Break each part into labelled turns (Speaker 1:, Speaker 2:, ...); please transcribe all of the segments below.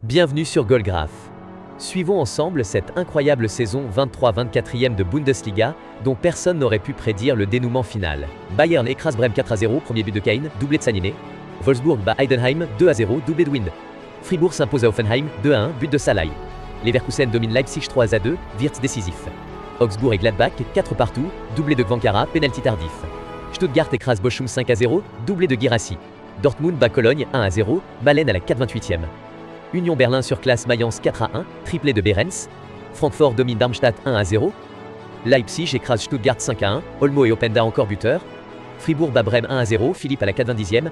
Speaker 1: Bienvenue sur Goalgraph. Suivons ensemble cette incroyable saison 23-24e de Bundesliga, dont personne n'aurait pu prédire le dénouement final. Bayern écrase Brême 4-0, premier but de Kane, doublé de Sané. Wolfsburg bat Heidenheim 2-0, doublé de Wind. Fribourg s'impose à Hoffenheim 2-1, but de Salai. Leverkusen domine Leipzig 3-2, Wirtz décisif. Augsbourg et Gladbach 4 partout, doublé de Gvankara, pénalty tardif. Stuttgart écrase Bochum 5-0, doublé de Guirassy. Dortmund bat Cologne 1-0, Malen à la 88e. Union Berlin surclasse Mayence 4-1, triplé de Behrens. Francfort domine Darmstadt 1-0. Leipzig écrase Stuttgart 5-1, Olmo et Openda encore buteurs. Fribourg bat Brême 1-0, Philippe à la 90e.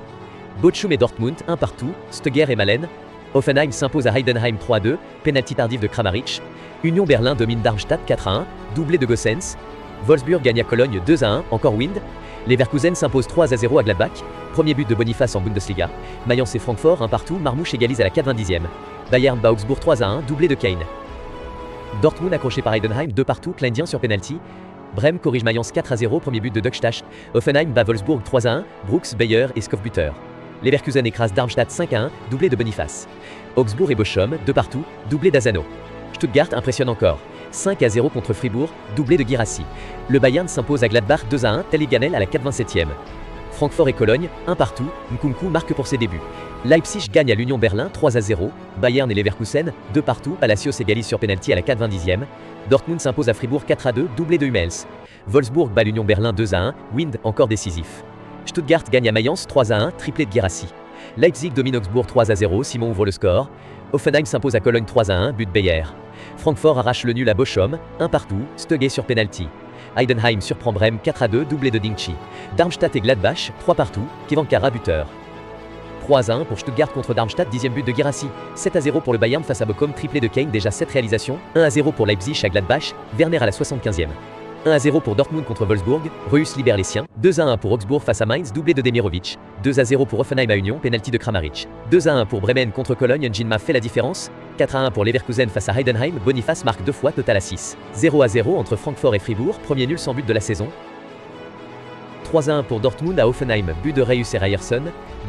Speaker 1: Bochum et Dortmund 1 partout, Stugger et Malen. Hoffenheim s'impose à Heidenheim 3-2, pénalty tardif de Kramaric. Union Berlin domine Darmstadt 4-1, doublé de Gossens. Wolfsburg gagne à Cologne 2-1, encore Wind. Leverkusen s'impose 3-0 à Gladbach, premier but de Boniface en Bundesliga. Mayence et Francfort 1 partout, Marmouche égalise à la 90e. Bayern bat Augsbourg 3-1, doublé de Kane. Dortmund accroché par Heidenheim 2 partout, Kleindienst sur penalty. Brême corrige Mayence 4-0, premier but de Duckstach. Hoffenheim bat Wolfsburg 3-1, Brooks, Beyer et Skov buteur. Leverkusen écrase Darmstadt 5-1, doublé de Boniface. Augsbourg et Bochum 2 partout, doublé d'Azano. Stuttgart impressionne encore. 5-0 contre Fribourg, doublé de Guirassy. Le Bayern s'impose à Gladbach 2-1, Telliganel à la 87e. Francfort et Cologne, 1 partout, Nkunku marque pour ses débuts. Leipzig gagne à l'Union Berlin 3-0, Bayern et Leverkusen, 2 partout, Palacios égalise sur penalty à la 90e. Dortmund s'impose à Fribourg 4-2, doublé de Hummels. Wolfsburg bat l'Union Berlin 2-1, Wind encore décisif. Stuttgart gagne à Mayence 3-1, triplé de Guirassy. Leipzig domine Augsbourg 3-0, Simon ouvre le score. Offenheim s'impose à Cologne 3-1, but de Beyer. Francfort arrache le nul à Bochum, 1 partout, Stugger sur penalty. Heidenheim surprend Brême 4-2, doublé de Dingchi. Darmstadt et Gladbach, 3 partout, Gvankara buteur. 3-1 pour Stuttgart contre Darmstadt, 10e but de Guirassy. 7-0 pour le Bayern face à Bochum, triplé de Kane, déjà 7 réalisations. 1-0 pour Leipzig à Gladbach, Werner à la 75e. 1-0 pour Dortmund contre Wolfsburg, Reus libère les siens. 2-1 pour Augsbourg face à Mainz, doublé de Demirovic. 2-0 pour Hoffenheim à Union, pénalty de Kramaric. 2-1 pour Bremen contre Cologne, Njinma fait la différence. 4-1 pour Leverkusen face à Heidenheim, Boniface marque 2 fois, total à 6. 0-0 entre Francfort et Fribourg, premier nul sans but de la saison. 3-1 pour Dortmund à Hoffenheim, but de Reus et Ryerson.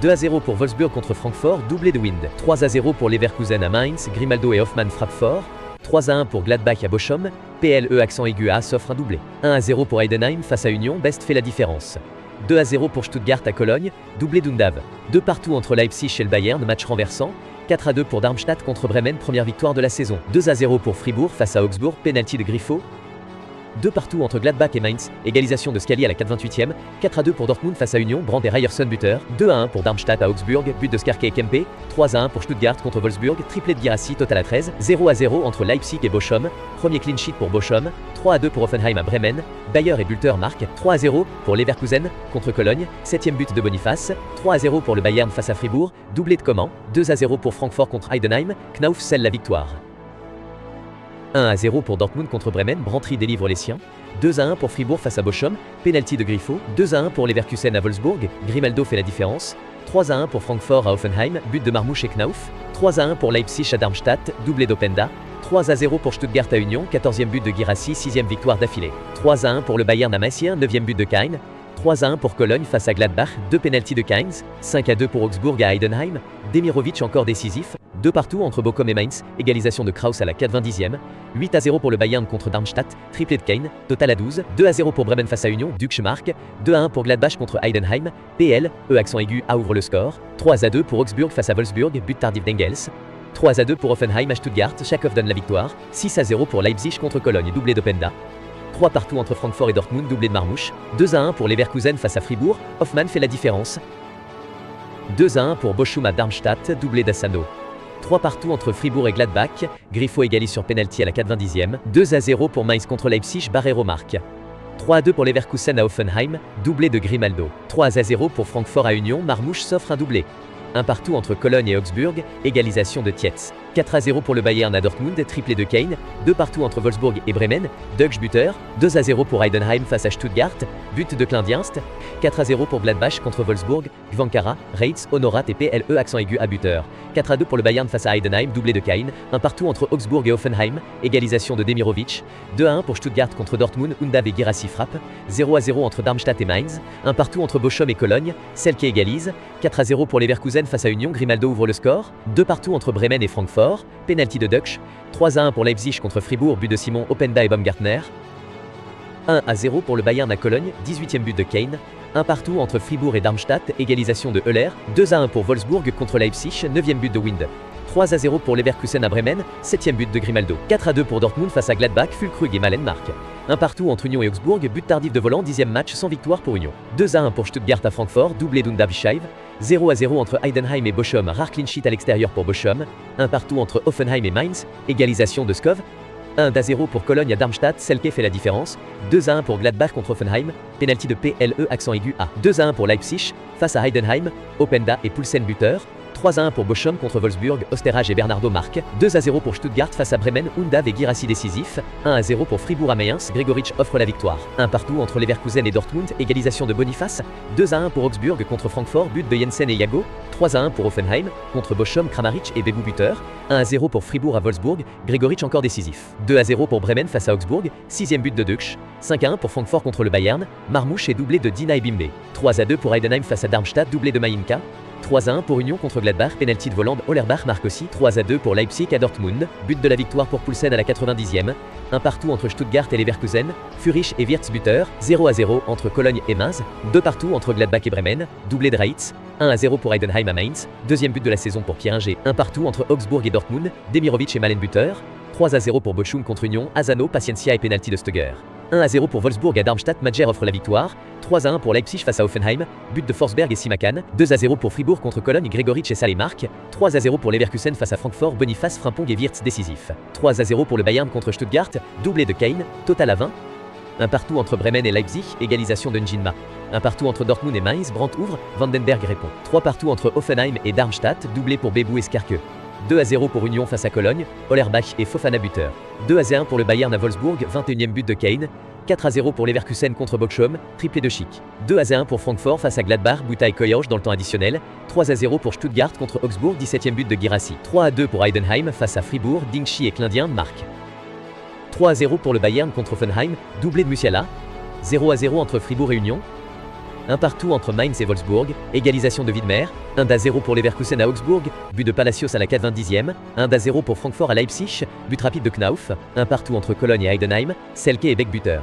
Speaker 1: 2-0 pour Wolfsburg contre Francfort, doublé de Wind. 3-0 pour Leverkusen à Mainz, Grimaldo et Hoffmann frappent fort. 3-1 pour Gladbach à Bochum, PLE accent aigu A s'offre un doublé. 1-0 pour Heidenheim face à Union, Best fait la différence. 2-0 pour Stuttgart à Cologne, doublé d'Undav. 2 partout entre Leipzig et le Bayern, match renversant. 4-2 pour Darmstadt contre Bremen, première victoire de la saison. 2-0 pour Fribourg face à Augsbourg, pénalty de Griffo. 2 partout entre Gladbach et Mainz, égalisation de Scali à la 88e. 4-2 pour Dortmund face à Union, Brandt et Ryerson buteur. 2-1 pour Darmstadt à Augsbourg, but de Skarke et Kempe. 3-1 pour Stuttgart contre Wolfsburg, triplé de Guirassy, total à 13. 0-0 entre Leipzig et Bochum, premier clean sheet pour Bochum. 3-2 pour Hoffenheim à Bremen, Bayer et Bülter marquent. 3-0 pour Leverkusen contre Cologne, 7e but de Boniface. 3-0 pour le Bayern face à Fribourg, doublé de Coman. 2-0 pour Francfort contre Heidenheim, Knauf scelle la victoire. 1-0 pour Dortmund contre Bremen, Brantry délivre les siens. 2-1 pour Fribourg face à Bochum, pénalty de Griffo. 2-1 pour Leverkusen à Wolfsburg, Grimaldo fait la différence. 3-1 pour Francfort à Hoffenheim, but de Marmouche et Knauf. 3-1 pour Leipzig à Darmstadt, doublé d'Openda. 3-0 pour Stuttgart à Union, 14e but de Guirassy, 6e victoire d'affilée. 3-1 pour le Bayern à Meissen, 9e but de Kane. 3-1 pour Cologne face à Gladbach, 2 pénaltys de Kainz. 5-2 pour Augsbourg à Heidenheim, Demirovic encore décisif. 2 partout entre Bochum et Mainz, égalisation de Kraus à la 90e. 8-0 pour le Bayern contre Darmstadt, triplé de Kane, total à 12. 2-0 pour Bremen face à Union, Duxch marque. 2-1 pour Gladbach contre Heidenheim, PL, accent aigu A ouvre le score. 3-2 pour Augsbourg face à Wolfsburg, but tardif d'Engels. 3-2 pour Hoffenheim à Stuttgart, Schakov donne la victoire. 6-0 pour Leipzig contre Cologne, doublé d'Openda. 3 partout entre Francfort et Dortmund, doublé de Marmouche. 2-1 pour Leverkusen face à Fribourg, Hoffmann fait la différence. 2-1 pour Bochum à Darmstadt, doublé d'Assano. 3 partout entre Fribourg et Gladbach, Griffo égalise sur penalty à la 90e. 2-0 pour Mainz contre Leipzig, Barreiro marque. 3-2 pour Leverkusen à Hoffenheim, doublé de Grimaldo. 3-0 pour Francfort à Union, Marmouche s'offre un doublé. 1 partout entre Cologne et Augsbourg, égalisation de Tietz. 4-0 pour le Bayern à Dortmund, triplé de Kane. 2 partout entre Wolfsburg et Bremen, Duxch buteur. 2-0 pour Heidenheim face à Stuttgart, but de Kleindienst. 4-0 pour Gladbach contre Wolfsburg, Gvankara, Reitz, Honorat et PLE accent aigu à buteur. 4-2 pour le Bayern face à Heidenheim, doublé de Kane. 1 partout entre Augsbourg et Hoffenheim, égalisation de Demirovic. 2-1 pour Stuttgart contre Dortmund, Undav et Guirassy frappe. 0-0 entre Darmstadt et Mainz. 1 partout entre Bochum et Cologne, Selke égalise. 4-0 pour Leverkusen face à Union, Grimaldo ouvre le score. 2 partout entre Bremen et Francfort. Francfort, penalty de Dux. 3-1 pour Leipzig contre Fribourg, but de Simon Openda et Baumgartner. 1-0 pour le Bayern à Cologne, 18e but de Kane. Un partout entre Fribourg et Darmstadt, égalisation de Euler. 2-1 pour Wolfsburg contre Leipzig, 9e but de Wind. 3-0 pour Leverkusen à Bremen, 7e but de Grimaldo. 4-2 pour Dortmund face à Gladbach, Füllkrug et Malen marquent. Un partout entre Union et Augsbourg, but tardif de Voland, 10e match sans victoire pour Union. 2-1 pour Stuttgart à Francfort, doublé d'Undav-Scheibe. 0-0 entre Heidenheim et Bochum, rare clean sheet à l'extérieur pour Bochum. Un partout entre Hoffenheim et Mainz, égalisation de Skov. 1-0 pour Cologne à Darmstadt, Selke fait la différence. 2-1 pour Gladbach contre Hoffenheim, penalty de PLE accent aigu A. 2-1 pour Leipzig face à Heidenheim, Openda et Poulsen buteur. 3-1 pour Bochum contre Wolfsburg, Osterhage et Bernardo marquent. 2-0 pour Stuttgart face à Bremen, Undav et Guirassy décisif. 1-0 pour Fribourg à Mayence, Gregoritsch offre la victoire. Un partout entre Leverkusen et Dortmund, égalisation de Boniface. 2-1 pour Augsburg contre Francfort, but de Jensen et Yago. 3-1 pour Hoffenheim, contre Bochum, Kramaric et Bebou buteur. 1-0 pour Fribourg à Wolfsburg, Gregoritsch encore décisif. 2-0 pour Bremen face à Augsbourg, 6e but de Dux. 5-1 pour Francfort contre le Bayern, Marmouche et doublé de Dina et Bimbe. 3-2 pour Heidenheim face à Darmstadt, doublé de Mainka. 3-1 pour Union contre Gladbach, penalty de Voland, Hollerbach marque aussi. 3-2 pour Leipzig à Dortmund, but de la victoire pour Poulsen à la 90e. Un partout entre Stuttgart et Leverkusen, Furich et Wirtz buteur. 0-0 entre Cologne et Mainz. 2 partout entre Gladbach et Bremen, doublé de Reitz. 1-0 pour Heidenheim à Mainz, deuxième but de la saison pour Pierre Inger. Un partout entre Augsbourg et Dortmund, Demirovic et Malen buteur. 3-0 pour Bochum contre Union, Asano, Paciencia et penalty de Stöger. 1-0 pour Wolfsburg à Darmstadt, Madjer offre la victoire. 3-1 pour Leipzig face à Hoffenheim, but de Forsberg et Simakan. 2-0 pour Fribourg contre Cologne, Gregoritsch et Salé marquent. 3-0 pour Leverkusen face à Francfort, Boniface, Frimpong et Wirtz décisif. 3-0 pour le Bayern contre Stuttgart, doublé de Kane, total à 20. Un partout entre Bremen et Leipzig, égalisation de Njinma. Un partout entre Dortmund et Mainz, Brandt ouvre, Vandenberg répond. 3 partout entre Hoffenheim et Darmstadt, doublé pour Bebou et Skarke. 2-0 pour Union face à Cologne, Hollerbach et Fofana buteur. 2-1 pour le Bayern à Wolfsburg, 21e but de Kane. 4-0 pour Leverkusen contre Bochum, triplé de Schick. 2-1 pour Francfort face à Gladbach, Buta et Koyauch dans le temps additionnel. 3-0 pour Stuttgart contre Augsbourg, 17e but de Guirassy. 3-2 pour Heidenheim face à Fribourg, Dingshi et Klindien marquent. 3-0 pour le Bayern contre Hoffenheim, doublé de Musiala. 0-0 entre Fribourg et Union. Un partout entre Mainz et Wolfsburg, égalisation de Widmer. 1-0 pour Leverkusen à Augsbourg, but de Palacios à la 90e. 1-0 pour Francfort à Leipzig, but rapide de Knauf. Un partout entre Cologne et Heidenheim, Selke et Beck buteur.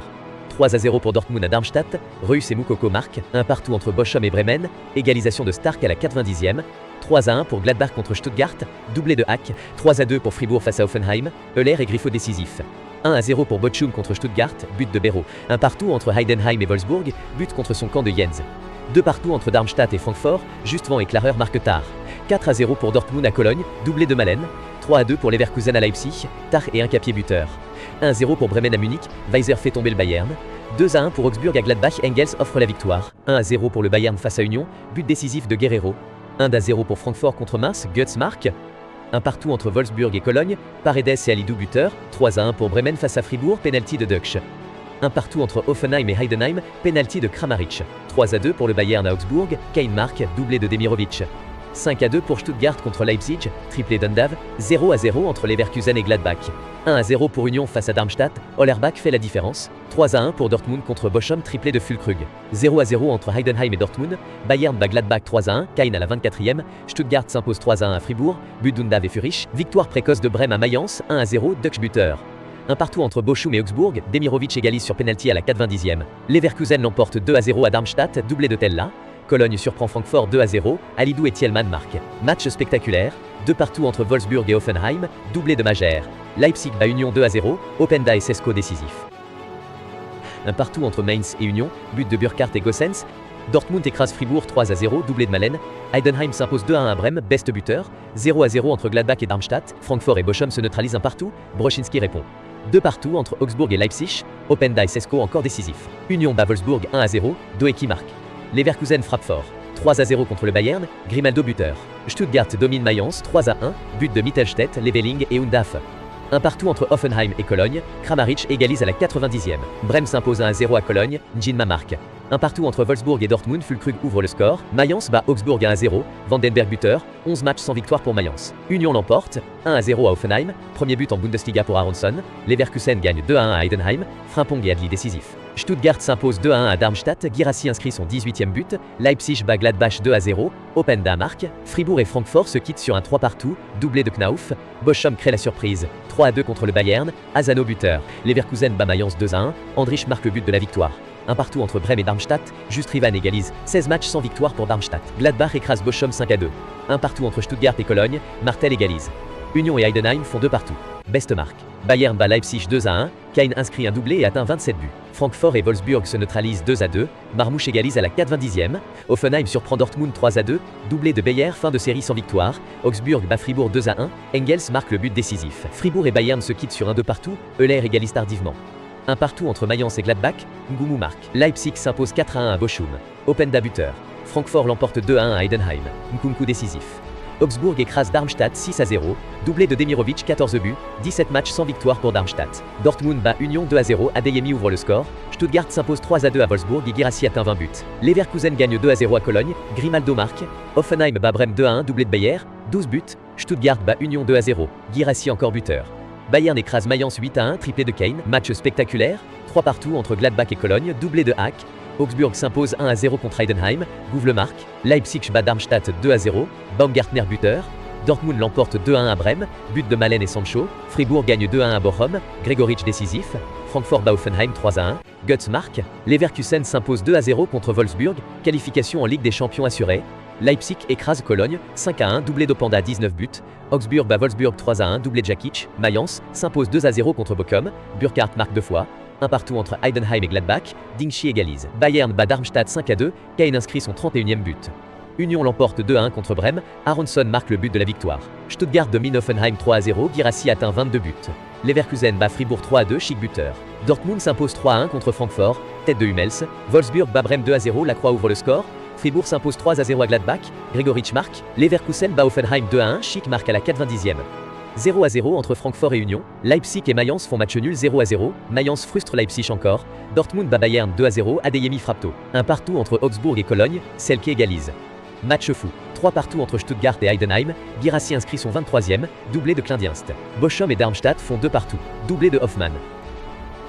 Speaker 1: 3-0 pour Dortmund à Darmstadt, Reus et Moukoko marquent. Un partout entre Bochum et Bremen, égalisation de Stark à la 90e. 3-1 pour Gladbach contre Stuttgart, doublé de Hack. 3-2 pour Fribourg face à Hoffenheim, Euler et Griffo décisif. 1-0 pour Bochum contre Stuttgart, but de Béraud. Un partout entre Heidenheim et Wolfsburg, but contre son camp de Jens. 2 partout entre Darmstadt et Francfort, Justvent et Klarer marquent tard. 4-0 pour Dortmund à Cologne, doublé de Malen. 3-2 pour Leverkusen à Leipzig, Tach et Incapié buteur. 1-0 pour Bremen à Munich, Weiser fait tomber le Bayern. 2-1 pour Augsburg à Gladbach, Engels offre la victoire. 1-0 pour le Bayern face à Union, but décisif de Guerrero. 1-0 pour Francfort contre Mainz, Götze marque. Un partout entre Wolfsburg et Cologne, Paredes et Alidou buteur. 3-1 pour Bremen face à Fribourg, penalty de Dux. Un partout entre Hoffenheim et Heidenheim, penalty de Kramaric. 3-2 pour le Bayern à Augsbourg, Kane marque, doublé de Demirovic. 5-2 pour Stuttgart contre Leipzig, triplé d'Undav. 0-0 entre Leverkusen et Gladbach. 1-0 pour Union face à Darmstadt, Hollerbach fait la différence. 3-1 pour Dortmund contre Bochum, triplé de Füllkrug. 0-0 entre Heidenheim et Dortmund, Bayern bat Gladbach 3-1, Kane à la 24e, Stuttgart s'impose 3-1 à Fribourg, but d'Undav et Furich, victoire précoce de Brême à Mayence, 1-0, Dux buteur. Un partout entre Bochum et Augsbourg, Demirovic égalise sur penalty à la 90e. Leverkusen l'emporte 2-0 à Darmstadt, doublé de Tella. Cologne surprend Francfort 2-0, Alidou et Thielmann marquent. Match spectaculaire, 2 partout entre Wolfsburg et Hoffenheim, doublé de Majer. Leipzig bat Union 2-0, Openda et Sesko décisif. Un partout entre Mainz et Union, but de Burkhardt et Gossens. Dortmund écrase Fribourg 3-0, doublé de Malen. Heidenheim s'impose 2-1 à Brême, best buteur. 0-0 entre Gladbach et Darmstadt. Francfort et Bochum se neutralisent un partout. Brochinski répond. 2 partout entre Augsbourg et Leipzig. Openda et Sesko encore décisif. Union bat Wolfsburg 1-0, Doeki marque. Leverkusen frappe fort. 3-0 contre le Bayern, Grimaldo buteur. Stuttgart domine Mayence 3-1, but de Mittelstädt, Leveling et Undav. Un partout entre Hoffenheim et Cologne, Kramaric égalise à la 90e. Brême s'impose 1-0 à Cologne, Njinma marque. Un partout entre Wolfsburg et Dortmund, Füllkrug ouvre le score. Mayence bat Augsbourg 1-0, Vandenberg buteur, 11 matchs sans victoire pour Mayence. Union l'emporte, 1-0 à Hoffenheim, premier but en Bundesliga pour Aronson. Leverkusen gagne 2-1 à Heidenheim, Frimpong et Adli décisif. Stuttgart s'impose 2-1 à Darmstadt, Guirassy inscrit son 18e but, Leipzig bat Gladbach 2-0, Openda marque, Fribourg et Francfort se quittent sur un 3 partout, doublé de Knauf, Bochum crée la surprise, 3-2 contre le Bayern, Asano buteur, Leverkusen bat Mayence 2-1, Andrich marque le but de la victoire. Un partout entre Brême et Darmstadt, Just Rivan égalise, 16 matchs sans victoire pour Darmstadt. Gladbach écrase Bochum 5-2. Un partout entre Stuttgart et Cologne, Martel égalise. Union et Heidenheim font 2 partout. Beste marque. Bayern bat Leipzig 2-1, Kane inscrit un doublé et atteint 27 buts. Francfort et Wolfsburg se neutralisent 2-2, Marmouche égalise à la 90e, Hoffenheim surprend Dortmund 3-2, doublé de Bayer, fin de série sans victoire, Augsburg bat Fribourg 2-1, Engels marque le but décisif. Fribourg et Bayern se quittent sur un 2 partout, Euler égalise tardivement. Un partout entre Mayence et Gladbach, Ngoumou marque. Leipzig s'impose 4-1 à Bochum. Openda buteur. Francfort l'emporte 2-1 à Heidenheim. Nkunku décisif. Augsbourg écrase Darmstadt 6-0, doublé de Demirovic 14 buts, 17 matchs sans victoire pour Darmstadt. Dortmund bat Union 2-0, Adeyemi ouvre le score. Stuttgart s'impose 3-2 à Wolfsburg et Guirassy atteint 20 buts. Leverkusen gagne 2-0 à Cologne, Grimaldo marque. Hoffenheim bat Brême 2-1, doublé de Bayer, 12 buts. Stuttgart bat Union 2-0, Guirassy encore buteur. Bayern écrase Mayence 8-1, triplé de Kane, match spectaculaire, 3 partout entre Gladbach et Cologne, doublé de Hack. Augsburg s'impose 1-0 contre Heidenheim, Gouve le marque. Leipzig bat Darmstadt 2-0, Baumgartner buteur. Dortmund l'emporte 2-1 à Brême, but de Malen et Sancho. Fribourg gagne 2-1 à Bochum, Gregoritsch décisif. Francfort bat Hoffenheim 3-1, Götze marque. Leverkusen s'impose 2-0 contre Wolfsburg, qualification en Ligue des Champions assurée. Leipzig écrase Cologne, 5-1, doublé d'Openda 19 buts. Augsburg bat Wolfsburg 3-1, doublé de Jakic. Mayence s'impose 2-0 contre Bochum, Burkhardt marque 2 fois. Un partout entre Heidenheim et Gladbach, Dingshi égalise. Bayern bat Darmstadt 5-2, Kane inscrit son 31e but. Union l'emporte 2-1 contre Brême, Aronson marque le but de la victoire. Stuttgart domine Hoffenheim 3-0, Guirassy atteint 22 buts. Leverkusen bat Fribourg 3-2, Schick buteur. Dortmund s'impose 3-1 contre Francfort, tête de Hummels. Wolfsburg bat Brême 2-0, Lacroix ouvre le score. Fribourg s'impose 3-0 à Gladbach, Gregoritsch marque. Leverkusen bat Hoffenheim 2-1, Schick marque à la 90e. 0-0 entre Francfort et Union, Leipzig et Mayence font match nul 0-0, Mayence frustre Leipzig encore, Dortmund bat Bayern 2-0, Adeyemi frappe tôt. Un partout entre Augsbourg et Cologne, Selke égalise. Match fou. 3 partout entre Stuttgart et Heidenheim, Guirassy inscrit son 23e, doublé de Kleindienst. Bochum et Darmstadt font 2 partout, doublé de Hoffmann.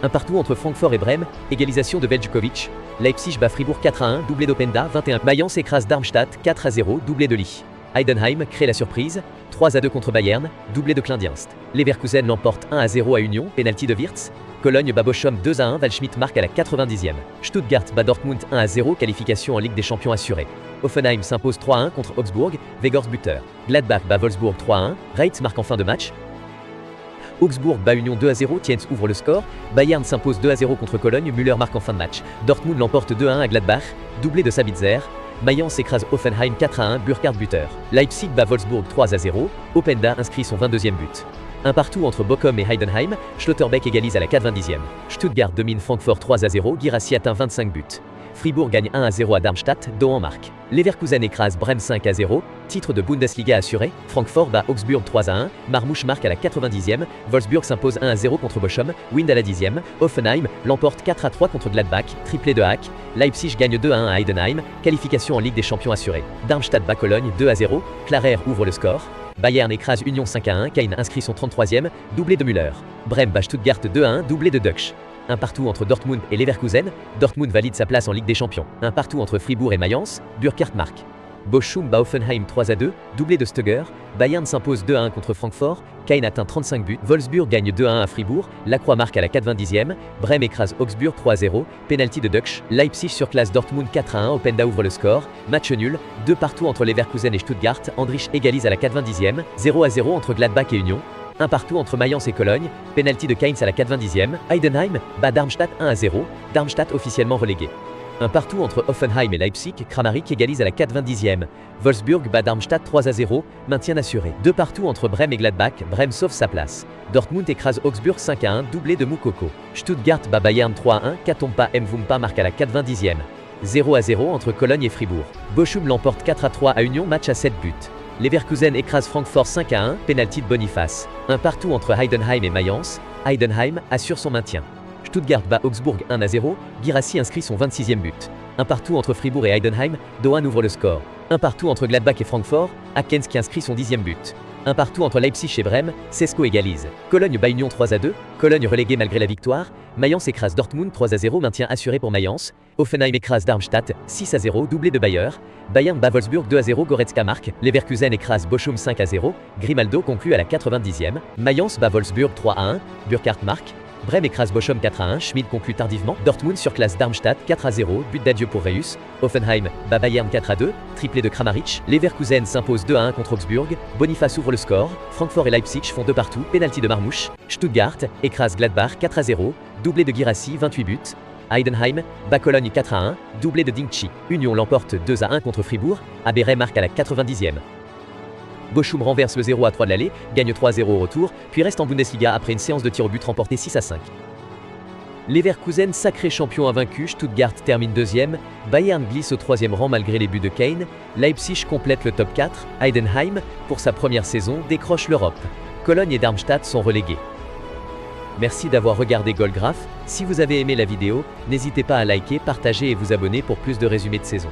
Speaker 1: Un partout entre Francfort et Brême, égalisation de Veljkovic. Leipzig bat Fribourg 4-1, doublé d'Openda 21. Mayence écrase Darmstadt 4-0, doublé de Lee. Heidenheim crée la surprise, 3-2 contre Bayern, doublé de Kleindienst. Leverkusen l'emporte 1-0 à Union, pénalty de Wirtz. Cologne bat Bochum 2-1, Waldschmidt marque à la 90e. Stuttgart bat Dortmund 1-0, qualification en Ligue des Champions assurée. Hoffenheim s'impose 3-1 contre Augsbourg, Weghorst buteur. Gladbach bat Wolfsburg 3-1, Reitz marque en fin de match. Augsbourg bat Union 2-0, Tienz ouvre le score. Bayern s'impose 2-0 contre Cologne, Müller marque en fin de match. Dortmund l'emporte 2-1 à Gladbach, doublé de Sabitzer. Mayence écrase Hoffenheim 4-1, Burkhardt buteur. Leipzig bat Wolfsburg 3-0, Openda inscrit son 22e but. Un partout entre Bochum et Heidenheim, Schlotterbeck égalise à la 90e. Stuttgart domine Francfort 3-0, Guirassy atteint 25 buts. Fribourg gagne 1-0 à Darmstadt, Dohan marque. Leverkusen écrase Brême 5-0, titre de Bundesliga assuré. Francfort bat Augsburg 3-1, Marmouche marque à la 90e. Wolfsburg s'impose 1-0 contre Bochum, Wind à la 10e. Hoffenheim l'emporte 4-3 contre Gladbach, triplé de Hack. Leipzig gagne 2-1 à Heidenheim, qualification en Ligue des Champions assurée. Darmstadt bat Cologne 2-0, Klarer ouvre le score. Bayern écrase Union 5-1, Kane inscrit son 33e, doublé de Müller. Brême bat Stuttgart 2-1, doublé de Dux. Un partout entre Dortmund et Leverkusen, Dortmund valide sa place en Ligue des Champions. Un partout entre Fribourg et Mayence, Burkhardt marque. Bochum bat Hoffenheim 3-2, doublé de Stöger. Bayern s'impose 2-1 contre Francfort, Kane atteint 35 buts. Wolfsburg gagne 2-1 à Fribourg, Lacroix marque à la 90e. Brême écrase Augsburg 3-0, pénalty de Dux. Leipzig surclasse Dortmund 4-1, Openda ouvre le score. Match nul, 2 partout entre Leverkusen et Stuttgart, Andrich égalise à la 90e. 0-0 entre Gladbach et Union. Un partout entre Mayence et Cologne, pénalty de Keynes à la 90e, Heidenheim bat Darmstadt 1-0, Darmstadt officiellement relégué. Un partout entre Hoffenheim et Leipzig, Kramaric égalise à la 90e, Wolfsburg bat Darmstadt 3-0, maintien assuré. 2 partout entre Brême et Gladbach, Brême sauve sa place. Dortmund écrase Augsburg 5-1, doublé de Moukoko. Stuttgart bat Bayern 3-1, Katompa Mvumpa marque à la 90e. 0-0 entre Cologne et Fribourg. Bochum l'emporte 4-3 à Union, match à 7 buts. Leverkusen écrase Francfort 5-1, pénalty de Boniface. Un partout entre Heidenheim et Mayence, Heidenheim assure son maintien. Stuttgart bat Augsbourg 1-0, Guirassy inscrit son 26e but. Un partout entre Fribourg et Heidenheim, Dohan ouvre le score. Un partout entre Gladbach et Francfort, Akens qui inscrit son 10e but. Un partout entre Leipzig et Brême, Cesco égalise. Cologne bat Union 3-2, Cologne reléguée malgré la victoire, Mayence écrase Dortmund 3-0, maintien assuré pour Mayence, Hoffenheim écrase Darmstadt 6-0, doublé de Bayer, Bayern bat Wolfsburg 2-0, Goretzka marque, Leverkusen écrase Bochum 5-0, Grimaldo conclut à la 90e, Mayence bat Wolfsburg 3-1, Burkhardt marque, Brême écrase Bochum 4-1, Schmid conclut tardivement, Dortmund surclasse Darmstadt 4-0, but d'adieu pour Reus, Hoffenheim bat Bayern 4-2, triplé de Kramaric, Leverkusen s'impose 2-1 contre Augsburg, Boniface ouvre le score, Francfort et Leipzig font 2 partout, pénalty de Marmouche, Stuttgart écrase Gladbach 4-0, doublé de Guirassy 28 buts, Heidenheim bat Cologne 4-1, doublé de Dingchi, Union l'emporte 2-1 contre Fribourg, Aberey marque à la 90e. Bochum renverse le 0-3 de l'aller, gagne 3-0 au retour, puis reste en Bundesliga après une séance de tir au but remportée 6-5. Leverkusen sacré champion invaincu, Stuttgart termine 2e, Bayern glisse au 3e rang malgré les buts de Kane, Leipzig complète le top 4, Heidenheim, pour sa première saison, décroche l'Europe. Cologne et Darmstadt sont relégués. Merci d'avoir regardé Goalgraph, si vous avez aimé la vidéo, n'hésitez pas à liker, partager et vous abonner pour plus de résumés de saison.